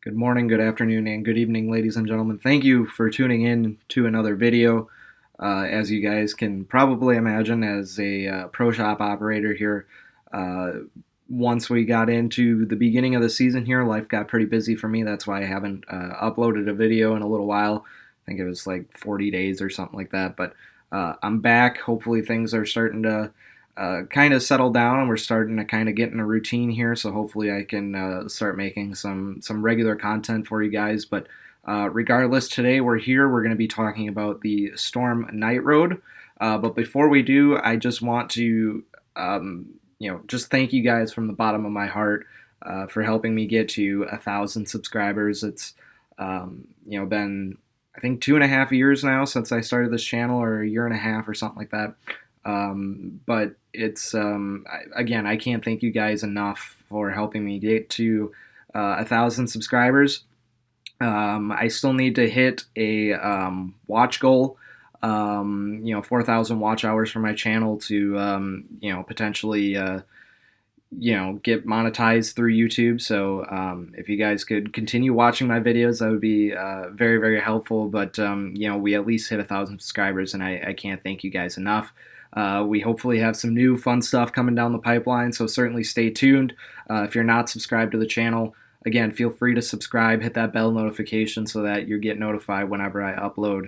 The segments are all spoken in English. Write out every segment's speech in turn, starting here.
Good morning, good afternoon, and good evening, ladies and gentlemen. Thank you for tuning in to another video. As you guys can probably imagine, as a pro shop operator here, uh, once we got into the beginning of the season here, life got pretty busy for me. That's why I haven't uploaded a video in a little while. I think it was like 40 days or something like that. But I'm back. Hopefully, things are starting to kind of settle down, and we're starting to kind of get in a routine here. So hopefully, I can start making some regular content for you guys. But regardless, today we're here. We're going to be talking about the Storm Night Road. But before we do, I just want to just thank you guys from the bottom of my heart for helping me get to 1,000 subscribers. It's been, I think, 2.5 years now since I started this channel, or a year and a half or something like that. But it's again, I can't thank you guys enough for helping me get to 1,000 subscribers. I still need to hit a watch goal. 4,000 watch hours for my channel to potentially get monetized through YouTube. So if you guys could continue watching my videos, that would be very, very helpful. But we at least hit 1,000 subscribers, and I can't thank you guys enough. We hopefully have some new fun stuff coming down the pipeline, so certainly stay tuned. If you're not subscribed to the channel, again, feel free to subscribe, hit that bell notification so that you get notified whenever I upload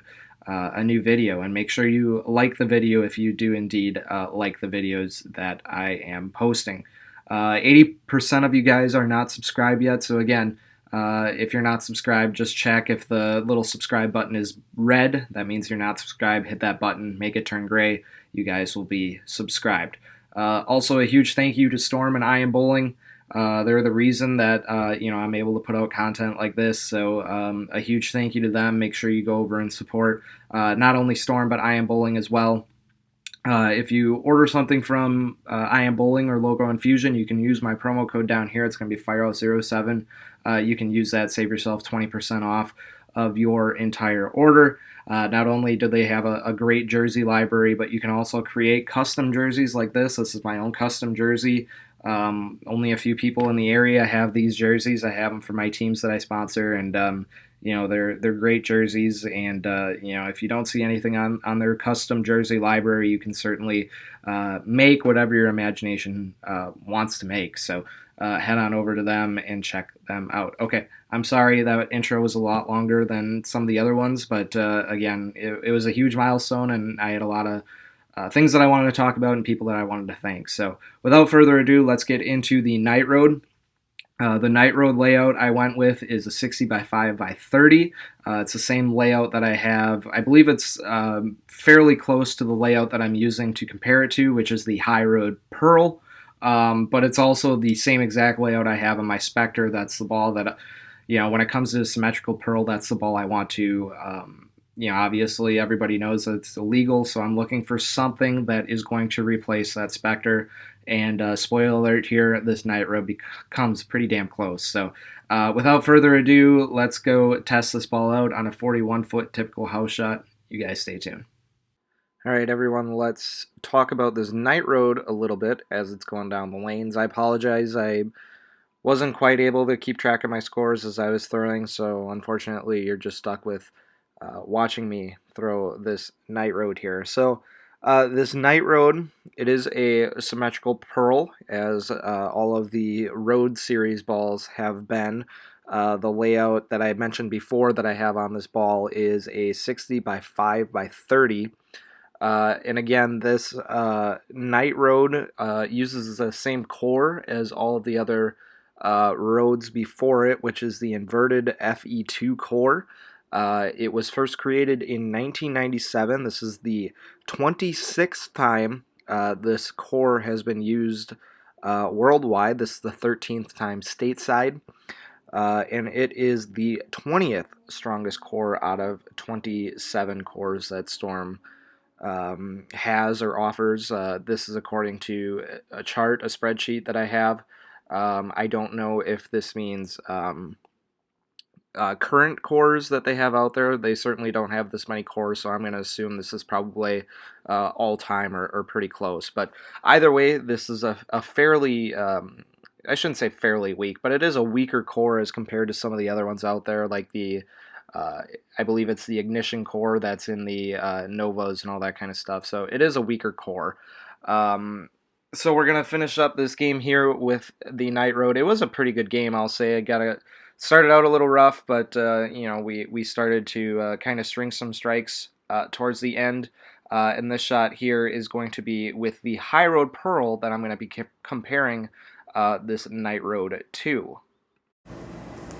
a new video. And make sure you like the video if you do indeed like the videos that I am posting. 80% of you guys are not subscribed yet, so again, if you're not subscribed, just check if the little subscribe button is red. That means you're not subscribed. Hit that button, make it turn gray. You guys will be subscribed. Also, a huge thank you to Storm and I Am Bowling. They're the reason that I'm able to put out content like this. So a huge thank you to them. Make sure you go over and support not only Storm but I Am Bowling as well. If you order something from I Am Bowling or Logo Infusion, you can use my promo code down here. It's going to be Firehouse07. You can use that, save yourself 20% off of your entire order. Not only do they have a great jersey library, but you can also create custom jerseys like this. This is my own custom jersey. Only a few people in the area have these jerseys. I have them for my teams that I sponsor, and they're great jerseys. And if you don't see anything on their custom jersey library, you can certainly make whatever your imagination wants to make. So head on over to them and check them out. Okay, I'm sorry that intro was a lot longer than some of the other ones, but again, it was a huge milestone, and I had a lot of things that I wanted to talk about and people that I wanted to thank. So without further ado, let's get into the Night Road. The Night Road layout I went with is a 60 by 5 by 30. It's the same layout that I have. I believe it's fairly close to the layout that I'm using to compare it to, which is the High Road Pearl. But it's also the same exact layout I have on my Spectre. That's the ball that, when it comes to symmetrical Pearl, that's the ball I want to. Obviously everybody knows that it's illegal, so I'm looking for something that is going to replace that Spectre. And spoiler alert here, this Night Road becomes pretty damn close. So without further ado, let's go test this ball out on a 41-foot typical house shot. You guys stay tuned. All right, everyone, let's talk about this Night Road a little bit as it's going down the lanes. I apologize. I wasn't quite able to keep track of my scores as I was throwing, so unfortunately you're just stuck with watching me throw this Night Road here. So this Night Road, it is a symmetrical Pearl, as all of the Road series balls have been. The layout that I mentioned before that I have on this ball is a 60 by 5 by 30. And again, this Night Road uses the same core as all of the other roads before it, which is the inverted FE2 core. It was first created in 1997. This is the 26th time this core has been used worldwide. This is the 13th time stateside. And it is the 20th strongest core out of 27 cores that Storm has or offers. This is according to a chart, a spreadsheet that I have. I don't know if this means current cores that they have out there. They certainly don't have this many cores, so I'm going to assume this is probably all-time or pretty close. But either way, this is a fairly I shouldn't say fairly weak, but it is a weaker core as compared to some of the other ones out there, like the I believe it's the Ignition core that's in the Novas and all that kind of stuff. So it is a weaker core. So we're gonna finish up this game here with the Night Road. It was a pretty good game, I'll say. Started out a little rough, but you know, we started to kind of string some strikes towards the end. And this shot here is going to be with the High Road Pearl that I'm going to be comparing this Night Road to.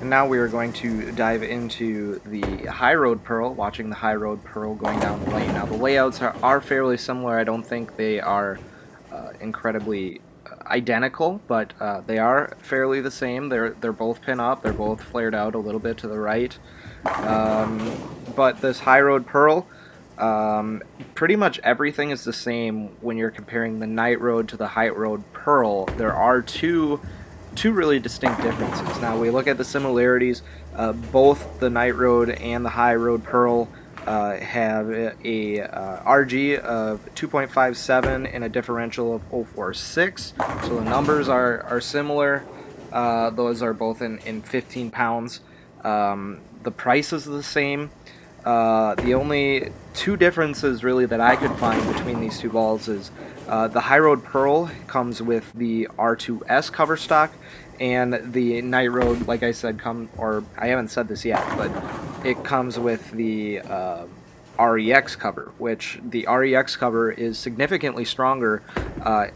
And now we are going to dive into the High Road Pearl, watching the High Road Pearl going down the lane. Now the layouts are fairly similar. I don't think they are incredibly identical, but they are fairly the same. They're both pin up. They're both flared out a little bit to the right. But this High Road Pearl, pretty much everything is the same when you're comparing the Night Road to the High Road Pearl. There are two really distinct differences. Now we look at the similarities. Both the Night Road and the High Road Pearl have a RG of 2.57 and a differential of 0.46. So the numbers are similar. Those are both in 15 pounds. The price is the same. The only two differences really that I could find between these two balls is the High Road Pearl comes with the R2S cover stock, and the Night Road, like I said, I haven't said this yet, but it comes with the REX cover, which the REX cover is significantly stronger,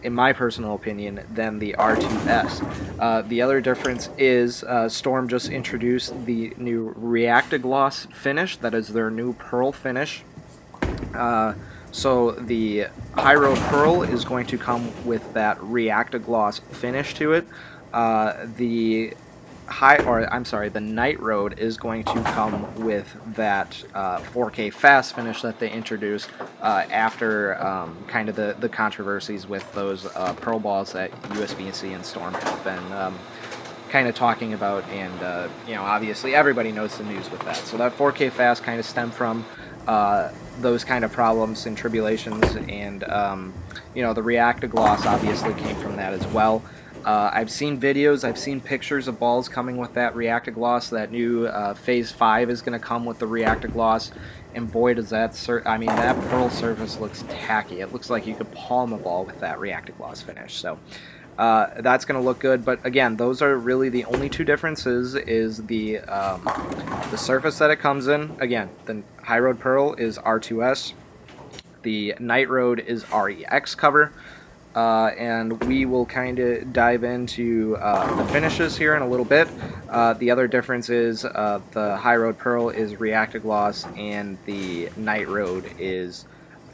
in my personal opinion, than the R2S. The other difference is Storm just introduced the new Reactigloss finish. That is their new Pearl finish. So the High Road Pearl is going to come with that Reactigloss finish to it. The Night Road is going to come with that 4K fast finish that they introduced after kind of the controversies with those Pearl balls that USB-C and Storm have been kind of talking about, and you know, obviously everybody knows the news with that. So that 4K fast kind of stemmed from those kind of problems and tribulations, and you know, the Reactigloss obviously came from that as well. I've seen videos, I've seen pictures of balls coming with that Reactigloss. That new Phase 5 is going to come with the Reactigloss, and boy does that that Pearl surface looks tacky. It looks like you could palm a ball with that Reactigloss finish. So that's going to look good, but again, those are really the only two differences, is the surface that it comes in. Again, the High Road Pearl is R2S, the Night Road is REX cover. And we will kind of dive into the finishes here in a little bit. The other difference is the High Road Pearl is Reactigloss and the Night Road is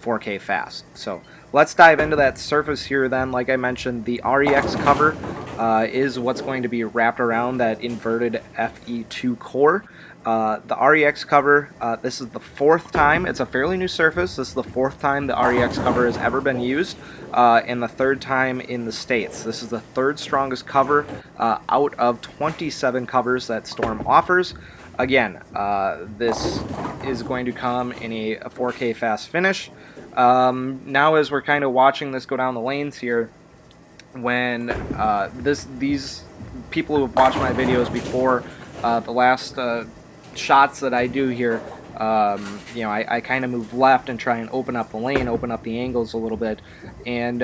4K fast. So let's dive into that surface here then. Like I mentioned, the REX cover is what's going to be wrapped around that inverted FE2 core. The REX cover, this is the fourth time, it's a fairly new surface, this is the fourth time the REX cover has ever been used, and the third time in the States. This is the third strongest cover out of 27 covers that Storm offers. Again, this is going to come in a 4K fast finish. Now as we're kind of watching this go down the lanes here, when these people who have watched my videos before, the last shots that I do here, you know, I kind of move left and try and open up the lane, open up the angles a little bit, and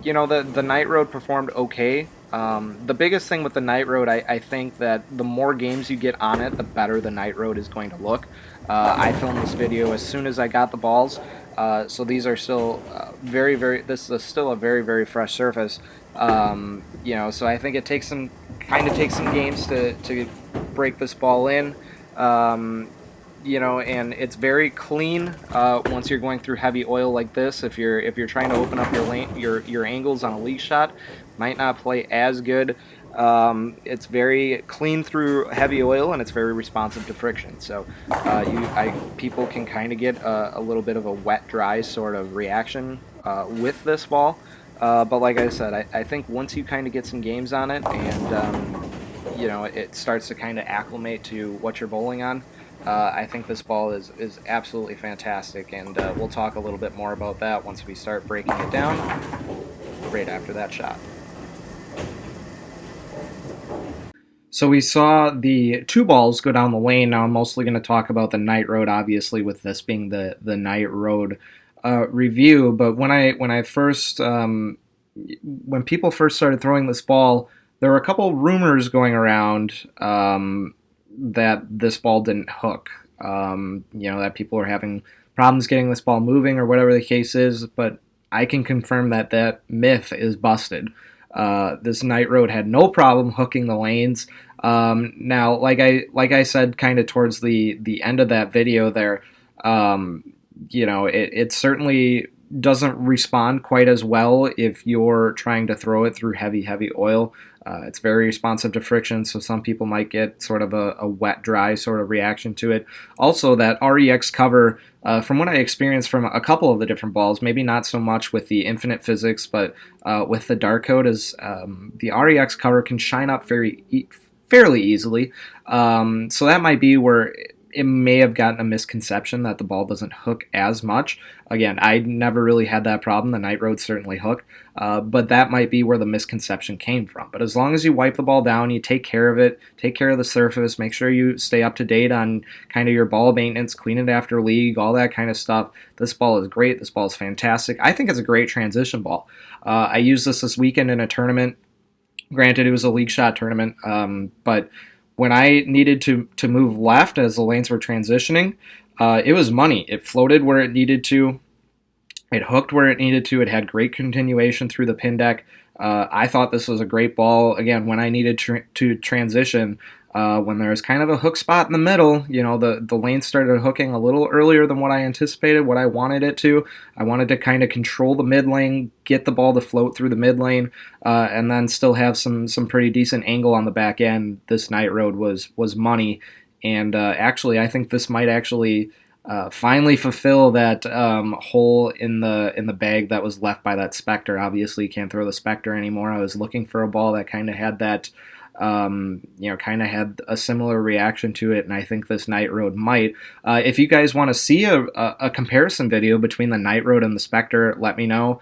you know, the Night Road performed okay. The biggest thing with the Night Road, I think that the more games you get on it, the better the Night Road is going to look. I filmed this video as soon as I got the balls, so these are still this is still a very, very fresh surface. You know, so I think it takes some games to break this ball in. You know, and it's very clean once you're going through heavy oil like this. If you're trying to open up your angles on a league shot, might not play as good. It's very clean through heavy oil, and it's very responsive to friction. So people can kind of get a little bit of a wet-dry sort of reaction with this ball. But like I said, I think once you kind of get some games on it, and you know, it starts to kind of acclimate to what you're bowling on, I think this ball is absolutely fantastic, and we'll talk a little bit more about that once we start breaking it down right after that shot. So we saw the two balls go down the lane. Now I'm mostly going to talk about the Night Road, obviously, with this being the Night Road review. But when I first when people first started throwing this ball, there were a couple rumors going around that this ball didn't hook. That people are having problems getting this ball moving or whatever the case is. But I can confirm that that myth is busted. This Night Road had no problem hooking the lanes. Now, like I said, kind of towards the end of that video there, it certainly doesn't respond quite as well if you're trying to throw it through heavy oil. It's very responsive to friction, so some people might get sort of a wet, dry sort of reaction to it. Also, that REX cover, from what I experienced from a couple of the different balls, maybe not so much with the Infinite Physics, but with the Dark Code, is the REX cover can shine up fairly easily. So that might be where it may have gotten a misconception that the ball doesn't hook as much. Again, I never really had that problem. The Night Road certainly hooked, but that might be where the misconception came from. But as long as you wipe the ball down, you take care of it, take care of the surface, make sure you stay up to date on kind of your ball maintenance, clean it after league, all that kind of stuff. This ball is great. This ball is fantastic. I think it's a great transition ball. I used this weekend in a tournament. Granted, it was a league shot tournament, but when I needed to move left as the lanes were transitioning, it was money. It floated where it needed to. It hooked where it needed to. It had great continuation through the pin deck. I thought this was a great ball. Again, when I needed to transition, when there was kind of a hook spot in the middle, the lane started hooking a little earlier than what I anticipated, what I wanted it to. I wanted to kind of control the mid lane, get the ball to float through the mid lane, and then still have some pretty decent angle on the back end. This Night Road was money, and actually, I think this might actually finally fulfill that hole in the bag that was left by that Spectre. Obviously, you can't throw the Spectre anymore. I was looking for a ball that kind of had that. Kind of had a similar reaction to it, and I think this Night Road might. If you guys want to see a comparison video between the Night Road and the Spectre, let me know.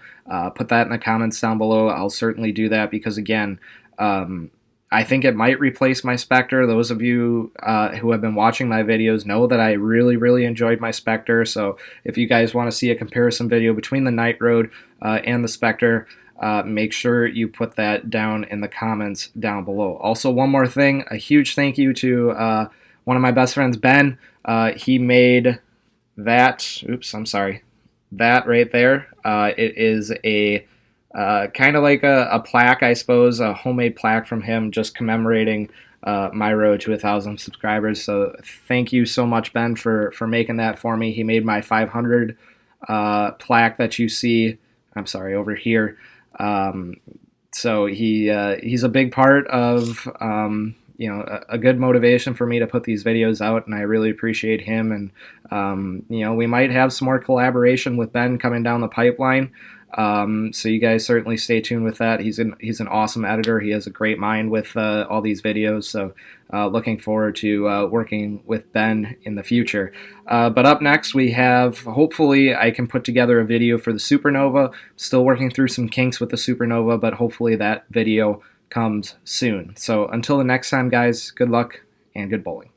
Put that in the comments down below. I'll certainly do that because, again, I think it might replace my Spectre. Those of you who have been watching my videos know that I really enjoyed my Spectre, so if you guys want to see a comparison video between the Night Road and the Spectre, make sure you put that down in the comments down below. Also, one more thing, a huge thank you to one of my best friends, Ben. He made that, that right there. It is a kind of like a plaque, I suppose, a homemade plaque from him just commemorating my road to 1,000 subscribers. So thank you so much, Ben, for making that for me. He made my 500 plaque that you see, over here. So he's a big part of a good motivation for me to put these videos out, and I really appreciate him. And we might have some more collaboration with Ben coming down the pipeline. So you guys certainly stay tuned with that. He's an awesome editor. He has a great mind with all these videos. So looking forward to working with Ben in the future. But up next we have, hopefully I can put together a video for the Supernova. Still working through some kinks with the Supernova, but hopefully that video comes soon. So until the next time, guys, good luck and good bowling.